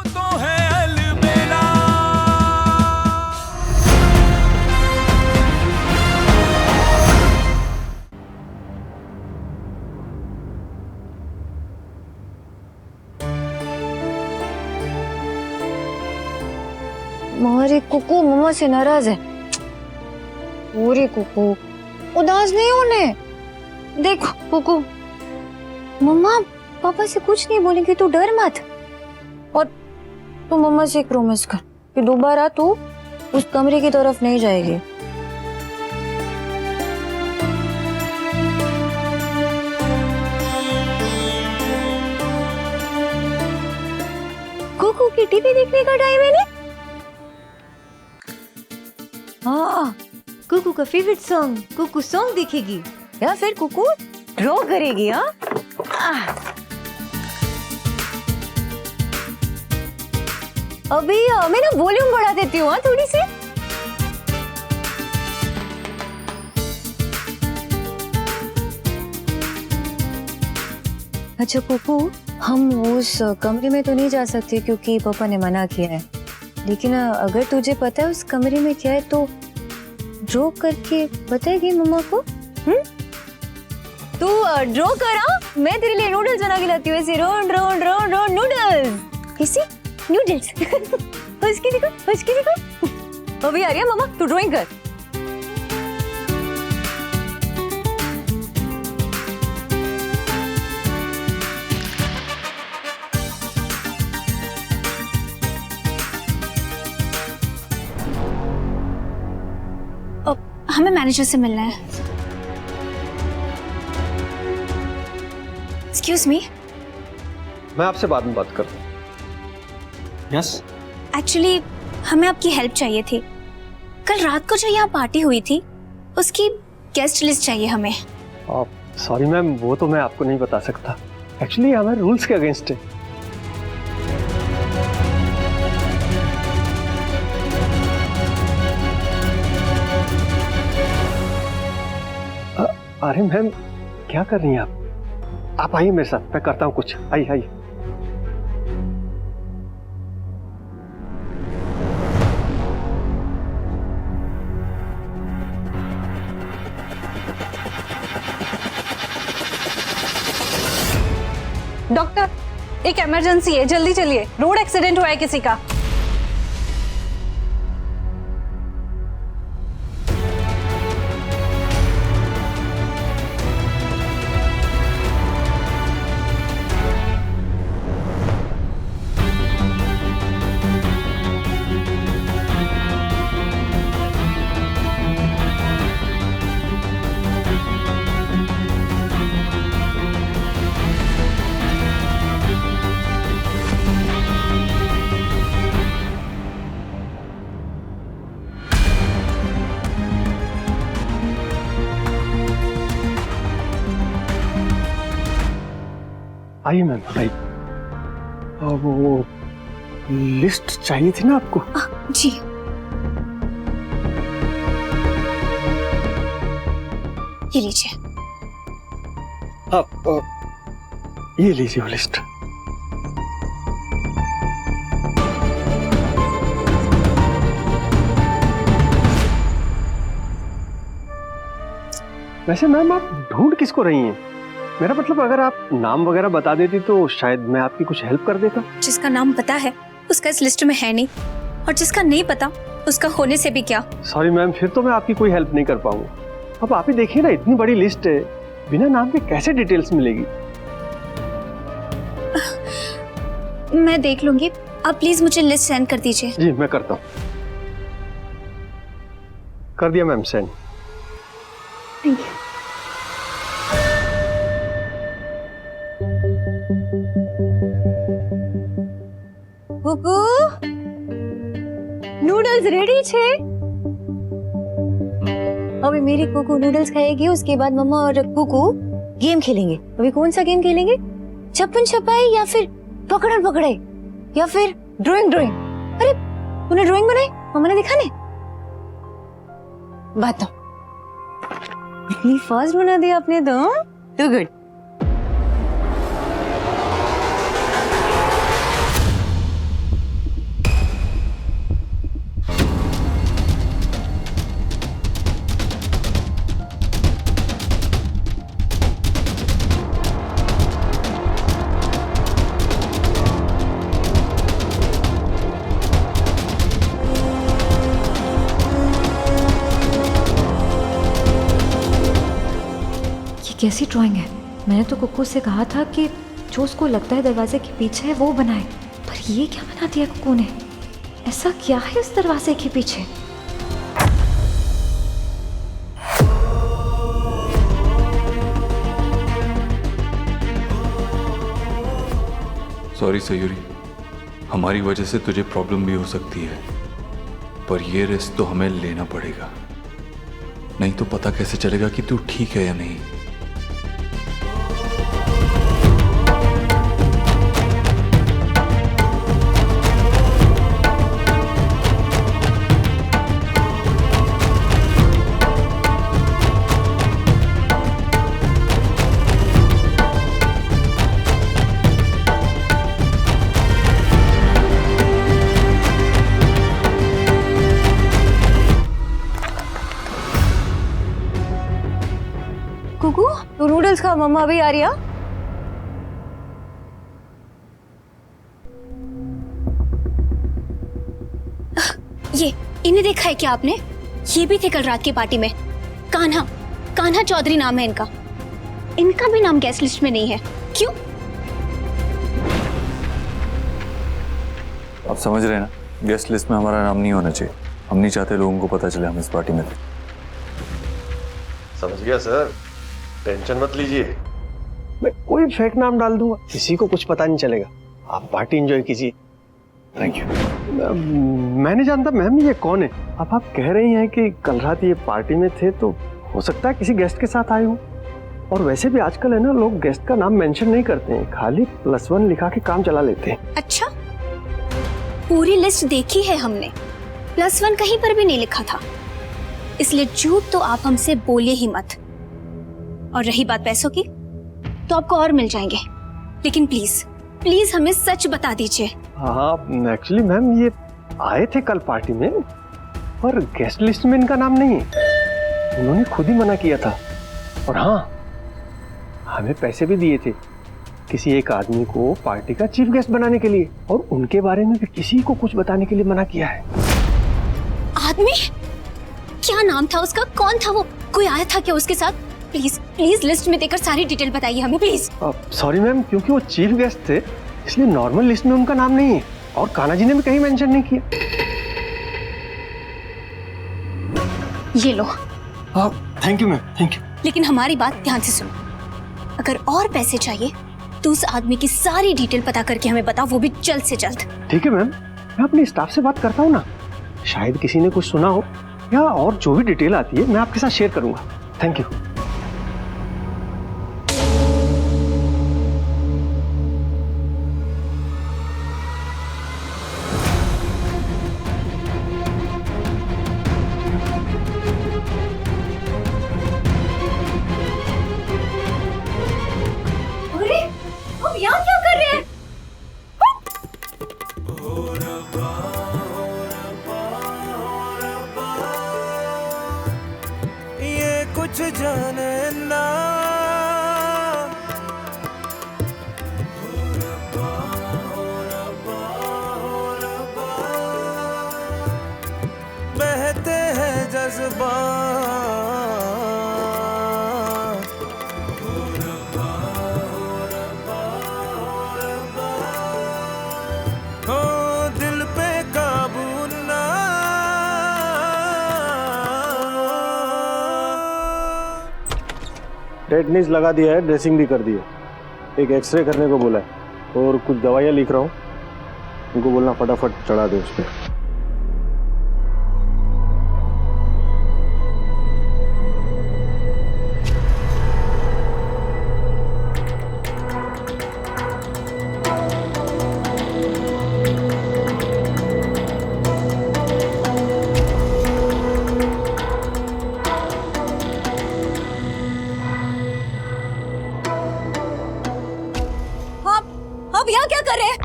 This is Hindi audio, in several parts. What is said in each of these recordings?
तो है अलबेला। मारे कुकू मम्मा से नाराज है। पूरी कुकू उदास नहीं होने। देखो कुकू, मम्मा पापा से कुछ नहीं बोलेंगे, तू डर मत। और तू मम्मा से एक प्रॉमिस कर कि दोबारा तू उस कमरे की तरफ नहीं जाएगी। कुकू की टीवी देखने का टाइम है ना? हाँ, कुकू का फेवरेट सॉन्ग, कुकू सॉन्ग देखेगी या फिर कुकू ड्रॉ करेगी। हाँ, अभी मैं ना वॉल्यूम बढ़ा देती हूँ थोड़ी सी। अच्छा कुकू, हम उस कमरे में तो नहीं जा सकते क्योंकि पापा ने मना किया है, लेकिन अगर तुझे पता है उस कमरे में क्या है तो ड्रॉ करके बताएगी मम्मा को। तू ड्रॉ करा, मैं तेरे लिए नूडल्स बना के लाती हूँ। ऐसे round round round round noodles, ऐसे नूडल्स। हंसके देखो, हंसके देखो। अभी आ रही है मम्मा, तू ड्राइंग कर। हमें मैनेजर से मिलना है। एक्सक्यूज मी, मैं आपसे बाद में बात करता हूँ। यस, एक्चुअली हमें आपकी हेल्प चाहिए थी। कल रात को जो यहाँ पार्टी हुई थी उसकी गेस्ट लिस्ट चाहिए हमें। सॉरी मैम, वो तो मैं आपको नहीं बता सकता। एक्चुअली हमारे रूल्स के अगेंस्ट है। अरे मैम, क्या कर रही हैं आप आइए मेरे साथ, मैं करता हूँ कुछ। आइए आइए। डॉक्टर, एक इमरजेंसी है, जल्दी चलिए। रोड एक्सीडेंट हुआ है किसी का। आइए मैम, आइए। वो लिस्ट चाहिए थी ना आपको? जी, ये लीजिए। ये लीजिए वो लिस्ट। वैसे मैम, आप ढूंढ किसको रही हैं? मेरा मतलब अगर आप नाम वगैरह बता देती तो शायद मैं आपकी कुछ हेल्प कर देता। जिसका नाम पता है उसका इस लिस्ट में है नहीं, और जिसका नहीं पता उसका होने से भी क्या। सॉरी मैम, फिर तो मैं आपकी कोई हेल्प नहीं कर पाऊंगा। अब आप ही देखिए ना, इतनी बड़ी लिस्ट है, बिना नाम के कैसे डिटेल्स मिलेगी? मैं देख लूंगी, आप प्लीज मुझे लिस्ट सेंड कर दीजिए। जी मैं करता हूँ। कर दिया ma'am send. Thank you. Kuku, noodles ready छे। अभी मेरी कुकू नूडल्स खाएगी, उसके बाद मम्मा और कुकू गेम खेलेंगे। अभी कौन सा गेम खेलेंगे? छप्पन छपाई या फिर पकड़न पकड़ाई या फिर ड्राइंग ड्राइंग? अरे तूने ड्राइंग बनाई, मम्मा ने दिखाने? बताओ, इतनी फास्ट बना दिया आपने तो। To good. कैसी ड्राइंग है? मैंने तो कुकू से कहा था कि जो उसको लगता है दरवाजे के पीछे है वो बनाए, पर ये क्या बना दिया कुकू ने? ऐसा क्या है इस दरवाजे के पीछे? सॉरी सयूरी, हमारी वजह से तुझे प्रॉब्लम भी हो सकती है, पर ये रिस्क तो हमें लेना पड़ेगा, नहीं तो पता कैसे चलेगा कि तू ठीक है या नहीं। कुकू, तू नूडल्स खा, मम्मा अभी आ रही है। ये इन्हें देखा है क्या आपने? ये भी थे कल रात की पार्टी में। कान्हा, कान्हा चौधरी नाम है इनका। इनका भी नाम गेस्ट लिस्ट में नहीं है, क्यों? आप समझ रहे हैं ना, गेस्ट लिस्ट में हमारा नाम नहीं होना चाहिए। हम नहीं चाहते लोगों को पता चले हम इस पार्टी में थे। समझ गया सर, टेंशन मत लीजिए। मैं कोई फेक नाम डाल दूंगा, किसी को कुछ पता नहीं चलेगा। आप पार्टी एंजॉय कीजिए। Thank you. मैं नहीं जानता मैम ये कौन है। अब आप कह रही हैं कि कल रात ये पार्टी में थे, तो हो सकता है किसी गेस्ट के साथ आए हो। और वैसे भी आजकल है ना, लोग गेस्ट का नाम मेंशन नहीं करते हैं, खाली +1 लिखा के काम चला लेते हैं। अच्छा, पूरी लिस्ट देखी है हमने, +1 कहीं पर भी नहीं लिखा था, इसलिए झूठ तो आप हमसे बोले ही मत। और रही बात पैसों की, तो आपको और मिल जाएंगे, लेकिन प्लीज प्लीज हमें सच बता दीजिए। हाँ, एक्चुअली मैम ये आए थे कल पार्टी में, पर गेस्ट लिस्ट में इनका नाम नहीं है। उन्होंने खुद ही मना किया था। और हाँ, हमें पैसे भी दिए थे किसी एक आदमी को पार्टी का चीफ गेस्ट बनाने के लिए, और उनके बारे में भी किसी को कुछ बताने के लिए मना किया है। आदमी? क्या नाम था उसका? कौन था वो? कोई आया था क्या उसके साथ? प्लीज प्लीज लिस्ट में देकर सारी डिटेल बताइए हमें, प्लीज। सॉरी मैम, क्योंकि वो चीफ गेस्ट थे, इसलिए नॉर्मल लिस्ट में उनका नाम नहीं है, और कान्हा जी ने भी कहीं मेंशन नहीं किया। ये लो। Thank you ma'am, thank you. लेकिन हमारी बात ध्यान से सुनो, अगर और पैसे चाहिए तो उस आदमी की सारी डिटेल पता करके हमें बताओ, वो भी जल्द से जल्द। ठीक है मैम, मैं अपने स्टाफ से बात करता हूँ ना, शायद किसी ने कुछ सुना हो, या और जो भी डिटेल आती है मैं आपके साथ शेयर करूंगा। Thank you. अरे हम यहाँ क्या कर रहे हैं? ये कुछ जाने ना, बहते हैं जज्बात, हो दिल पे काबू ना। टेटनिस लगा दिया है, ड्रेसिंग भी कर दी है, एक एक्सरे करने को बोला है, और कुछ दवाइयाँ लिख रहा हूँ, उनको बोलना फटाफट चढ़ा दे उस पर। अब यहाँ क्या कर रहे हैं?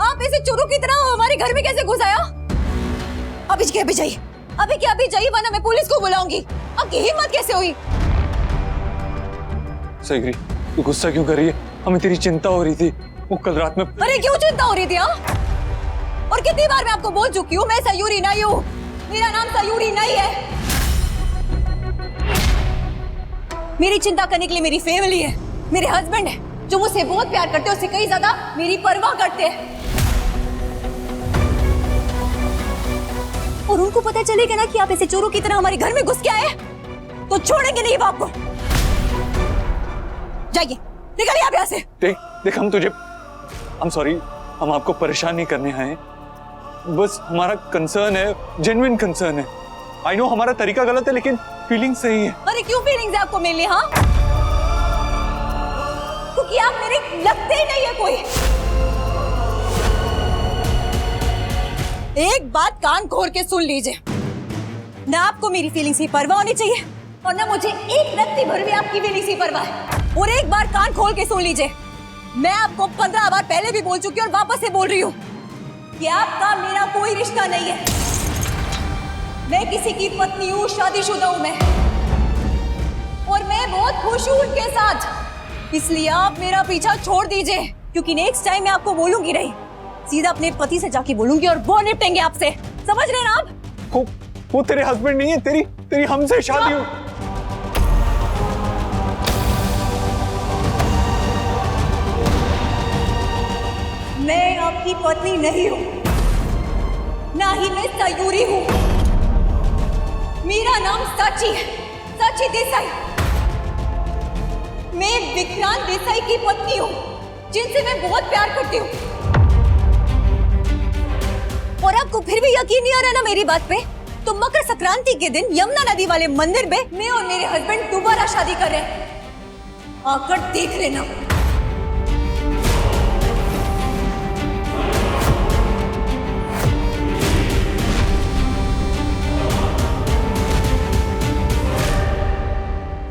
आप ऐसे चोरों की तरह हमारे घर में कैसे घुस आया? अभी क्या अभी जाइए, अभी क्या अभी जाइए, वरना मैं पुलिस को बुलाऊंगी। आपकी हिम्मत कैसे हुई? सही, तू गुस्सा क्यों कर रही है? हमें तेरी चिंता हो रही थी, वो कल रात में। अरे क्यों चिंता हो रही थी? और कितनी बार मैं आपको बोल चुकी हूँ, मैं सयूरी नहीं हूँ, मेरा नाम सयूरी नहीं है। मेरी चिंता करने के लिए मेरी फैमिली है, मेरे हस्बैंड है, जो मुझसे बहुत प्यार करते हैं, उससे कहीं ज्यादा मेरी परवाह करते हैं। और उनको पता चलेगा ना कि आप ऐसे चोरों की तरह हमारे घर में घुस के आए, तो छोड़ेंगे नहीं बाप को। जाइए, निकलिए आप यहाँ से। देख हम सॉरी, हम आपको परेशान नहीं करने आए, बस हमारा कंसर्न है, जेन्युइन कंसर्न है। आई नो हमारा तरीका गलत है, लेकिन फीलिंग सही है। अरे क्यों फीलिंग्स है आपको मेरे लिए? हाँ, क्योंकि आप मेरे लगते ही नहीं है कोई। एक बात कान खोल के सुन लीजिए, ना आपको मेरी फीलिंग्स की परवाह होनी चाहिए और ना मुझे एक रत्ती भर भी आपकी फीलिंग्स की परवाह है। और एक बार कान खोल के सुन लीजिए, मैं आपको 15 बार पहले भी बोल चुकी हूँ और वापस से बोल रही हूँ कि आपका मेरा कोई रिश्ता नहीं है। मैं किसी की पत्नी हूँ, शादीशुदा हूँ मैं, और मैं बहुत खुश हूँ उनके साथ। इसलिए आप मेरा पीछा छोड़ दीजिए, क्योंकि नेक्स्ट टाइम मैं आपको बोलूंगी नहीं, सीधा अपने पति से जाके बोलूंगी और वो निपटेंगे आपसे। समझ रहे हैं ना आप? वो तेरे हस्बैंड नहीं है, तेरी हमसे शादी हो। मैं आपकी पत्नी नहीं हूँ, ना ही मैं सयूरी हूँ। मेरा नाम साची है, साची देसाई। मैं विक्रांत देसाई की पत्नी हूँ, जिनसे मैं बहुत प्यार करती हूँ। और आपको फिर भी यकीन नहीं आ रहा ना मेरी बात पे? तो मकर संक्रांति के दिन यमुना नदी वाले मंदिर में मैं और मेरे हस्बैंड दोबारा शादी कर रहे हैं। आकर देख लेना।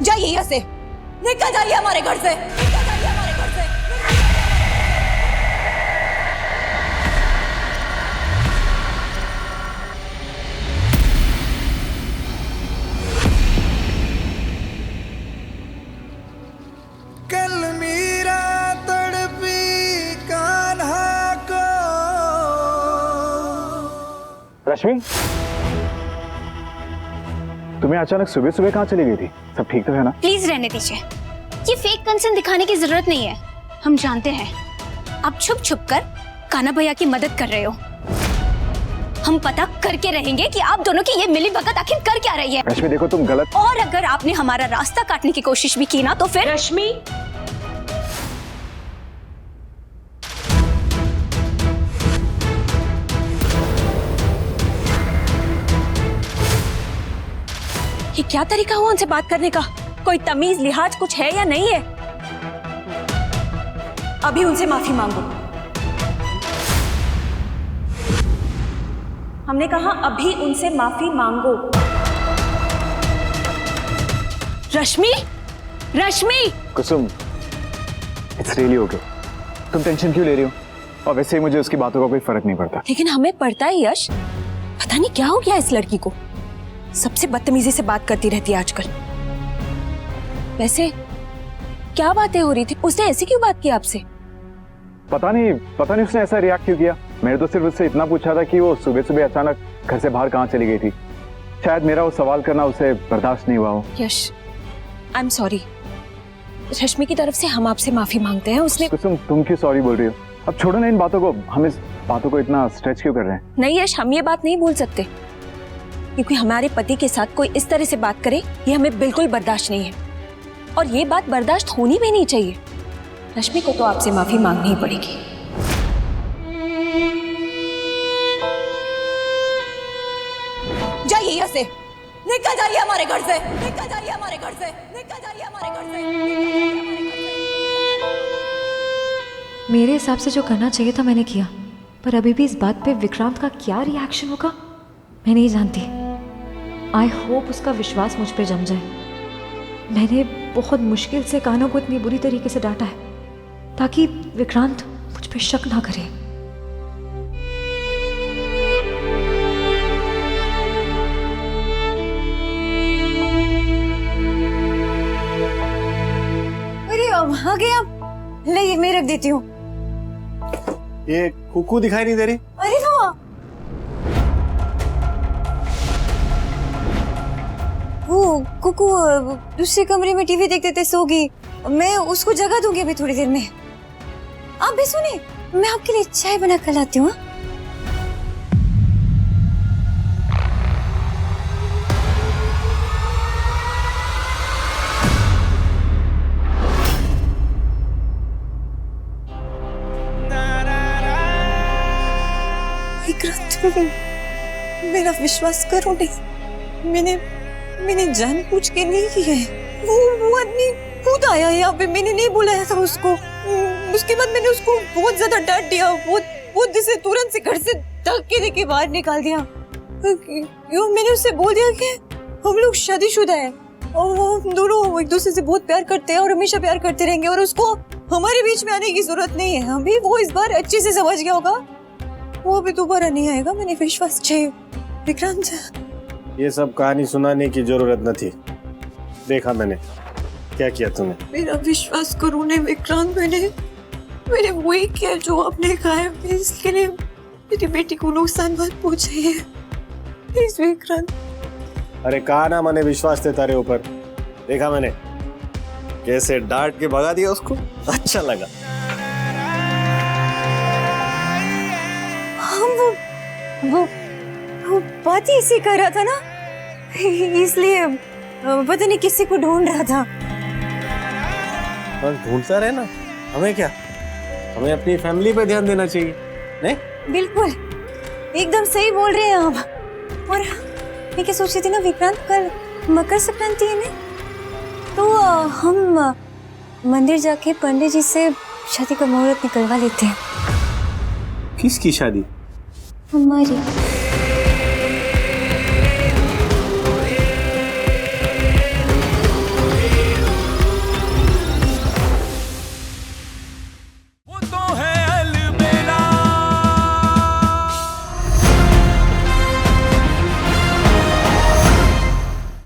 जाइए यहाँ से, निकल जाइए हमारे घर से, निकल जाइए हमारे घर से। कल मीरा तड़पी कान्हा को। रश्मि, तुम्हें अचानक सुबह सुबह कहाँ चली गई थी? सब ठीक तो है ना? प्लीज रहने दीजिए, ये फेक कंसर्न दिखाने की जरूरत नहीं है। हम जानते हैं आप छुप छुप कर कान्हा भैया की मदद कर रहे हो। हम पता करके रहेंगे कि आप दोनों की ये मिली भगत आखिर कर क्या रही है। रश्मि देखो, तुम गलत। और अगर आपने हमारा रास्ता काटने की कोशिश भी की ना, तो फिर रश्मि, ये क्या तरीका हुआ उनसे बात करने का? कोई तमीज लिहाज कुछ है या नहीं है? अभी उनसे माफी मांगो। हमने कहा अभी उनसे माफी मांगो। रश्मि, रश्मि! कुसुम, इट्स रियली ओके। तुम टेंशन क्यों ले रही हो? और वैसे ही मुझे उसकी बातों का कोई फर्क नहीं पड़ता। लेकिन हमें पड़ता है यश। पता नहीं क्या हो गया इस लड़की को, सबसे बदतमीजी से बात करती रहती है आजकल। वैसे क्या बातें हो रही थी? उसने ऐसी क्यों बात की आपसे? पता नहीं उसने ऐसा रिएक्ट क्यों किया। मैंने तो सिर्फ उससे इतना पूछा था कि वो सुबह सुबह अचानक घर से बाहर कहाँ चली गई थी। शायद मेरा वो सवाल करना उसे बर्दाश्त नहीं हुआ हो। यश, आई एम सॉरी। रश्मि की तरफ से हम आपसे माफी मांगते हैं। उसने कुसुम, तुम क्यों सॉरी बोल रही हो? अब छोड़ो ना इन बातों को। हम इस बातों को इतना स्ट्रेच क्यों कर रहे हैं? नहीं यश, हम ये बात नहीं बोल सकते, क्योंकि हमारे पति के साथ कोई इस तरह से बात करे ये हमें बिल्कुल बर्दाश्त नहीं है, और ये बात बर्दाश्त होनी भी नहीं चाहिए। रश्मि को तो आपसे माफी मांगनी ही पड़ेगी। जाइए यहाँ से, निकल जाइए हमारे घर से, निकल जाइए हमारे घर से, निकल जाइए हमारे घर से, निकल जाइए हमारे घर से। मेरे हिसाब से जो करना चाहिए था मैंने किया, पर अभी भी इस बात पे विक्रांत का क्या रिएक्शन होगा मैं नहीं जानती। आई होप उसका विश्वास मुझ पे जम जाए। मैंने बहुत मुश्किल से कान्हा को इतनी बुरी तरीके से डांटा है ताकि विक्रांत मुझ पे शक ना करे। अरे आ गए आप। ले मैं रख देती हूँ। ये कुकू दिखाई नहीं दे रही। अरे वो वो कुकू दूसरे कमरे में टीवी देखते देखते सो गई। मैं उसको जगा दूंगी अभी थोड़ी देर में। आप भी सुनिए, मैं आपके लिए चाय बना कर लाती हूँ। मेरा विश्वास करो नहीं, मैंने जानबूझ के नहीं किया है। वो आदमी खुद आया यहाँ पे, मैंने नहीं बुलाया था उसको। उसके बाद मैंने उसको बहुत ज्यादा डांट दिया, वो जिसे तुरंत से घर से धक्के देके बाहर निकाल दिया। क्यों मैंने उससे बोल दिया कि हम लोग शादीशुदा है और हम दोनों एक दूसरे से बहुत प्यार करते हैं और हमेशा प्यार करते रहेंगे और उसको हमारे बीच में आने की जरूरत नहीं है। अभी वो इस बार अच्छे से समझ गया होगा, वो अभी दोबारा नहीं आएगा। मैंने विश्वास चाहिए विक्रांत। ये सब कहानी सुनाने की जरूरत न थी। देखा मैंने क्या किया तुम्हें। मेरा विश्वास करो ने विक्रांत, मैंने वही किया जो आपने कहा है। इसके लिए मेरी बेटी को नुकसान मत पहुंचाइए प्लीज विक्रांत। अरे कहा ना मैंने विश्वास थे तेरे ऊपर। देखा मैंने कैसे डांट के भगा दिया उसको, अच्छा लगा। वो बात ही इसी कर रहा था ना, इसलिए पता नहीं किसी को ढूंढ रहा था। बस ढूंढता रहे ना, हमें क्या, हमें अपनी फैमिली पे ध्यान देना चाहिए। नहीं बिल्कुल एकदम सही बोल रहे हैं आप। और मैं क्या सोच रही थी ना विक्रांत, कल मकर संक्रांति है ना, तो हम मंदिर जाके पंडित जी से शादी का मुहूर्त निकलवा लेते हैं। किसकी शादी? हमारी।